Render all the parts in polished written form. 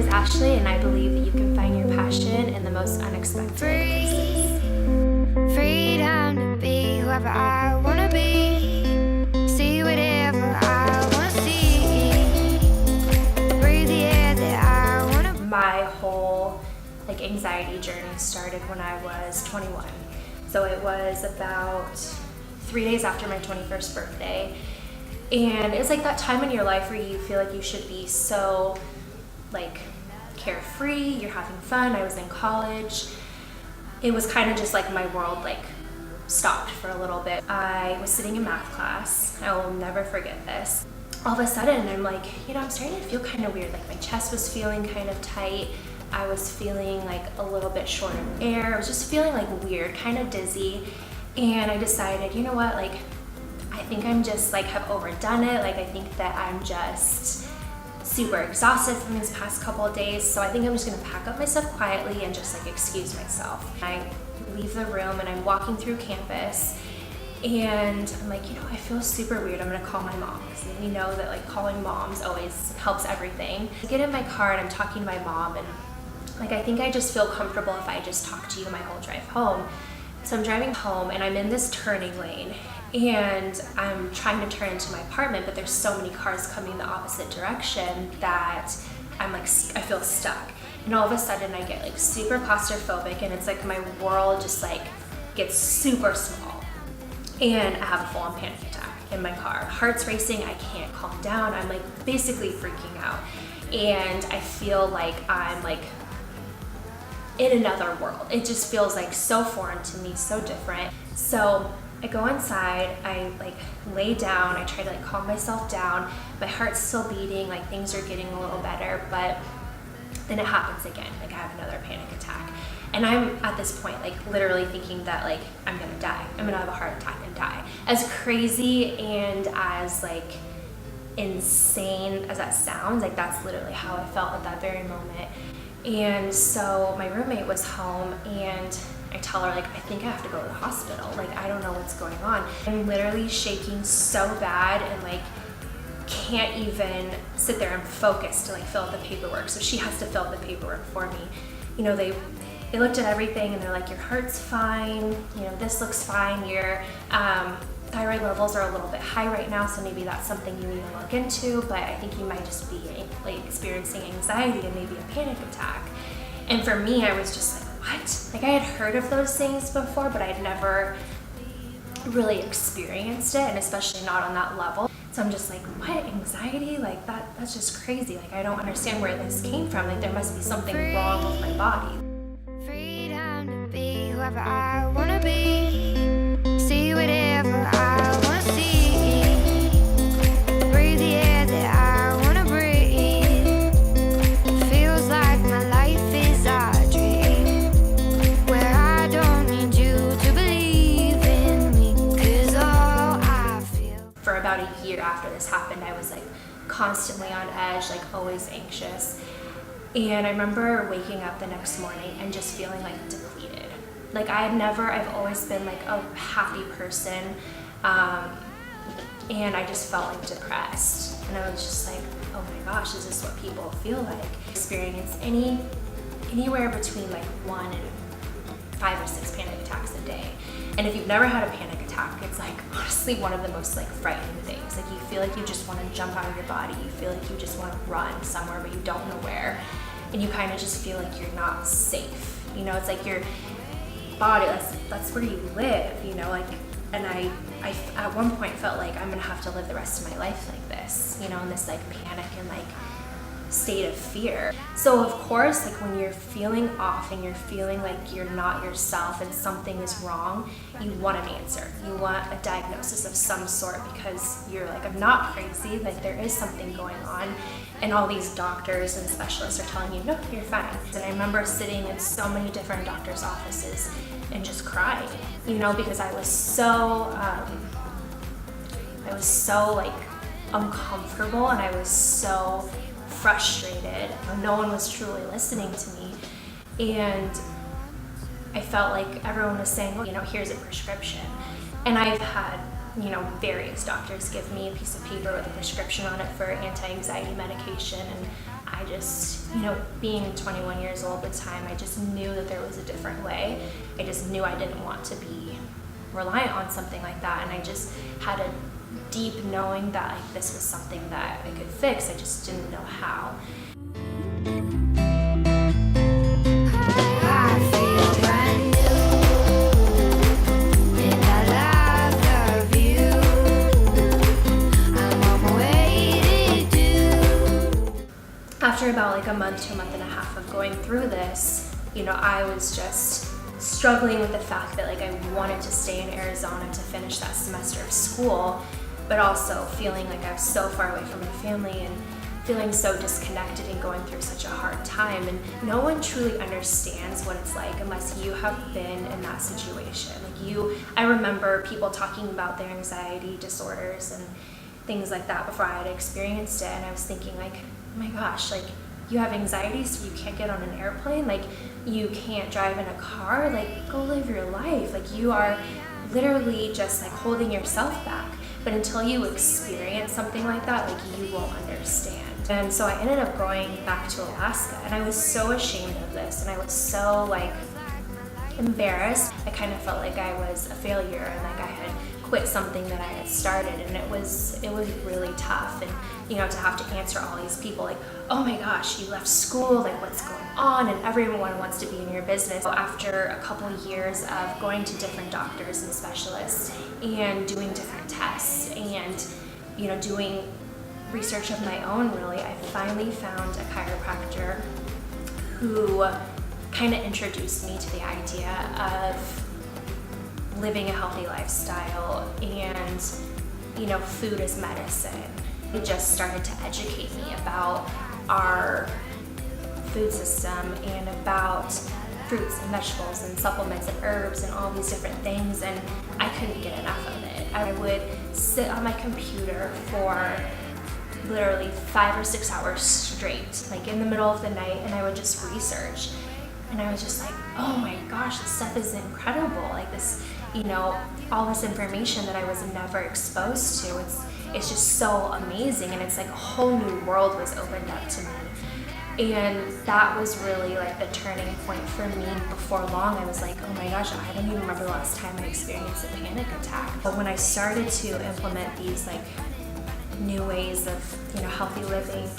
is Ashley, and I believe that you can find your passion in the most unexpected places. Freedom to be whoever I wanna be. See whatever I wanna see. Breathe the air that I wanna. My whole anxiety journey started when I was 21. So it was about 3 days after my 21st birthday. And it's like that time in your life where you feel like you should be so carefree, you're having fun. I was in college. It was kind of just like my world stopped for a little bit. I was sitting in math class. I will never forget this. All of a sudden I'm I'm starting to feel kind of weird. My chest was feeling kind of tight. I was feeling a little bit short of air. I was just feeling weird, kind of dizzy. And I decided, you know what, I think I'm just have overdone it. I think that I'm just super exhausted from these past couple of days. So I think I'm just gonna pack up my stuff quietly and just excuse myself. I leave the room and I'm walking through campus and I'm I feel super weird. I'm gonna call my mom, because we know that calling moms always helps everything. I get in my car and I'm talking to my mom, and I think I just feel comfortable if I just talk to you my whole drive home. So I'm driving home and I'm in this turning lane and I'm trying to turn into my apartment, but there's so many cars coming the opposite direction that I feel stuck. And all of a sudden I get super claustrophobic, and it's my world just gets super small. And I have a full-on panic attack in my car. Heart's racing, I can't calm down. I'm basically freaking out. And I feel I'm in another world. It just feels so foreign to me, so different. So I go inside, I lay down, I try to calm myself down. My heart's still beating, things are getting a little better, but then it happens again. I have another panic attack. And I'm at this point literally thinking that I'm gonna die. I'm gonna have a heart attack and die. As crazy and as insane as that sounds, that's literally how I felt at that very moment. And so my roommate was home and I tell her I think I have to go to the hospital. I don't know what's going on. I'm literally shaking so bad and can't even sit there and focus to fill out the paperwork. So she has to fill out the paperwork for me. They looked at everything and they're your heart's fine, this looks fine, your thyroid levels are a little bit high right now, so maybe that's something you need to look into, but I think you might just be experiencing anxiety and maybe a panic attack. And for me, I was just what? I had heard of those things before, but I'd never really experienced it, and especially not on that level. So I'm just what, anxiety? That's just crazy. I don't understand where this came from. There must be something wrong with my body. Freedom to be whoever I wanna be. See whatever I wanna see. Breathe the air that I wanna breathe. Feels like my life is a dream, where I don't need you to believe in me, 'cause all I feel. For about a year after this happened, I was constantly on edge, always anxious. And I remember waking up the next morning and just feeling depleted. I've always been a happy person, and I just felt depressed. And I was just oh my gosh, is this what people feel like? Experience anywhere between 1 and 5 or 6 panic attacks a day. And if you've never had a panic attack, it's honestly one of the most frightening things. You feel you just want to jump out of your body. You feel you just want to run somewhere, but you don't know where. And you kind of just feel you're not safe. It's your body, that's where you live, and I at one point felt I'm gonna have to live the rest of my life like this, in this panic and state of fear. So of course, when you're feeling off and you're feeling you're not yourself and something is wrong, you want an answer. You want a diagnosis of some sort, because you're I'm not crazy, there is something going on. And all these doctors and specialists are telling you, no, you're fine. And I remember sitting in so many different doctors' offices and just crying, because I was so uncomfortable, and I was so frustrated. No one was truly listening to me. And I felt everyone was saying, well, here's a prescription. And I've had various doctors give me a piece of paper with a prescription on it for anti-anxiety medication, and I just, being 21 years old at the time, I just knew that there was a different way. I just knew I didn't want to be reliant on something like that, and I just had a deep knowing that like this was something that I could fix. I just didn't know how. After about like a month to a month and a half of going through this, I was just struggling with the fact that like I wanted to stay in Arizona to finish that semester of school, but also feeling like I was so far away from my family and feeling so disconnected and going through such a hard time. And no one truly understands what it's like unless you have been in that situation. I remember people talking about their anxiety disorders and things like that before I had experienced it, and I was thinking like, oh my gosh, like you have anxiety so you can't get on an airplane, like you can't drive in a car, like go live your life. Like you are literally just like holding yourself back. But until you experience something like that, like you won't understand. And so I ended up going back to Alaska, and I was so ashamed of this, and I was so like embarrassed. I kind of felt like I was a failure and like I had quit something that I had started, and it was really tough. And to have to answer all these people like, oh my gosh, you left school, like what's going on, and everyone wants to be in your business. So after a couple of years of going to different doctors and specialists and doing different tests and doing research of my own, really, I finally found a chiropractor who kind of introduced me to the idea of living a healthy lifestyle and food as medicine. He just started to educate me about our food system and about fruits and vegetables and supplements and herbs and all these different things, and I couldn't get enough of it. I would sit on my computer for literally 5 or 6 hours straight, like in the middle of the night, and I would just research. And I was just like, oh my gosh, this stuff is incredible. Like this, all this information that I was never exposed to. It's just so amazing, and it's like a whole new world was opened up to me. And that was really like the turning point for me. Before long, I was like, oh my gosh, I don't even remember the last time I experienced a panic attack. But when I started to implement these like new ways of healthy living,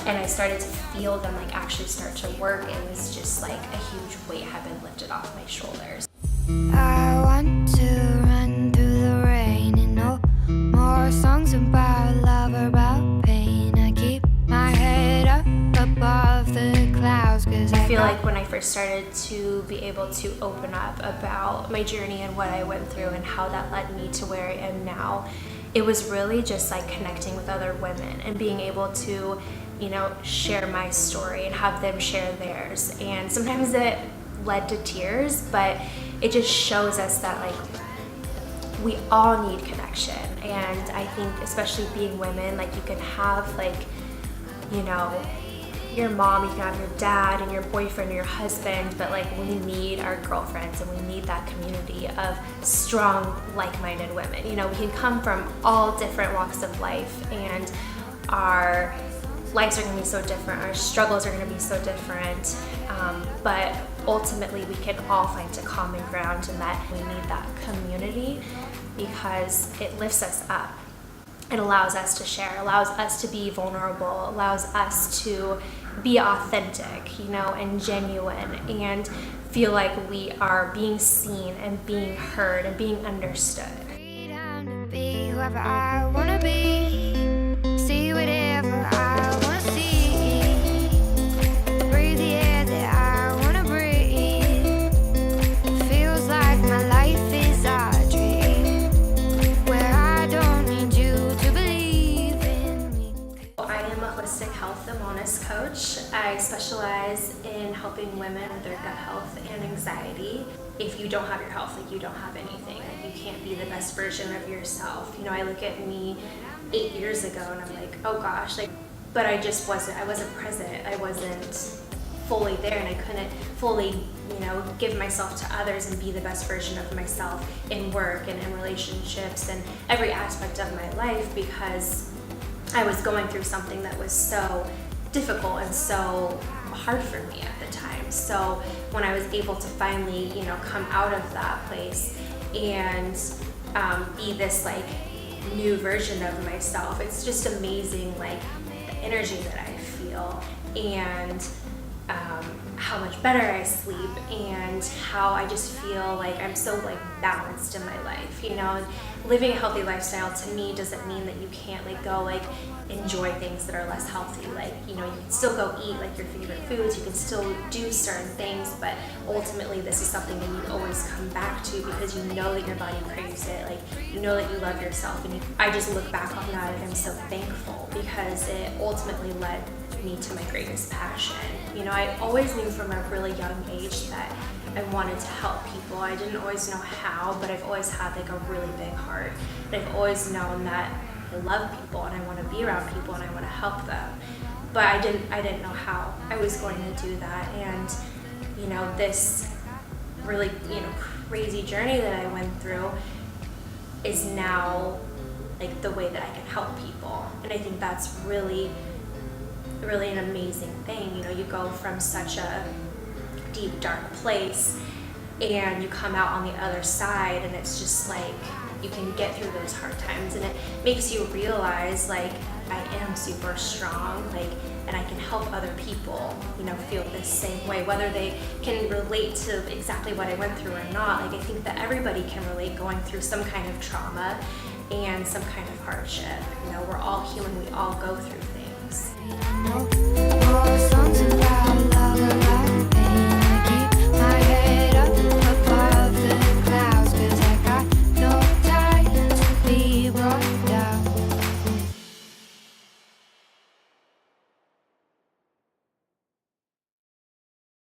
and I started to feel them like actually start to work, it was just like a huge weight had been lifted off my shoulders. I want to run through the rain and no more songs about love or about pain. I keep my head up above the clouds, 'cause I feel like when I first started to be able to open up about my journey and what I went through and how that led me to where I am now, it was really just like connecting with other women and being able to share my story and have them share theirs. And sometimes it led to tears, but it just shows us that like we all need connection. And I think especially being women, like you can have like your mom, you can have your dad and your boyfriend or your husband, but like we need our girlfriends and we need that community of strong, like-minded women. We can come from all different walks of life, and our lives are going to be so different, our struggles are going to be so different, but ultimately we can all find a common ground, and that we need that community because it lifts us up. It allows us to share, allows us to be vulnerable, allows us to be authentic, and genuine, and feel like we are being seen and being heard and being understood. Freedom to be whoever I wanna be, see whatever I wanna see, breathe the air that I wanna breathe. Feels like my life is a dream, where I don't need you to believe in me. I am a holistic health and wellness coach. I specialize in helping women with their gut health and anxiety. If you don't have your health, like you don't have anything. Like you can't be the best version of yourself. I look at me 8 years ago and I'm like, oh gosh, but I wasn't present. I wasn't fully there, and I couldn't fully, give myself to others and be the best version of myself in work and in relationships and every aspect of my life, because I was going through something that was so difficult and so hard for me at the time. So when I was able to finally, you know, come out of that place and be this like new version of myself, it's just amazing, like the energy that I feel and how much better I sleep and how I just feel like I'm so like balanced in my life. You know, living a healthy lifestyle to me doesn't mean that you can't like go like enjoy things that are less healthy. Like, you know, you can still go eat like your favorite foods, you can still do certain things, but ultimately this is something that you always come back to because you know that your body craves it. Like, you know that you love yourself, and I just look back on that and I'm so thankful because it ultimately led me to my greatest passion. You know, I always knew from a really young age that I wanted to help people. I didn't always know how, but I've always had like a really big heart. And I've always known that I love people and I want to be around people and I want to help them. But I didn't know how I was going to do that. And you know, this really, you know, crazy journey that I went through is now like the way that I can help people. And I think that's really an amazing thing. You know, you go from such a deep, dark place and you come out on the other side and it's just like you can get through those hard times, and it makes you realize like I am super strong, like, and I can help other people, you know, feel the same way, whether they can relate to exactly what I went through or not. Like, I think that everybody can relate going through some kind of trauma and some kind of hardship. You know, we're all human, we all go through things.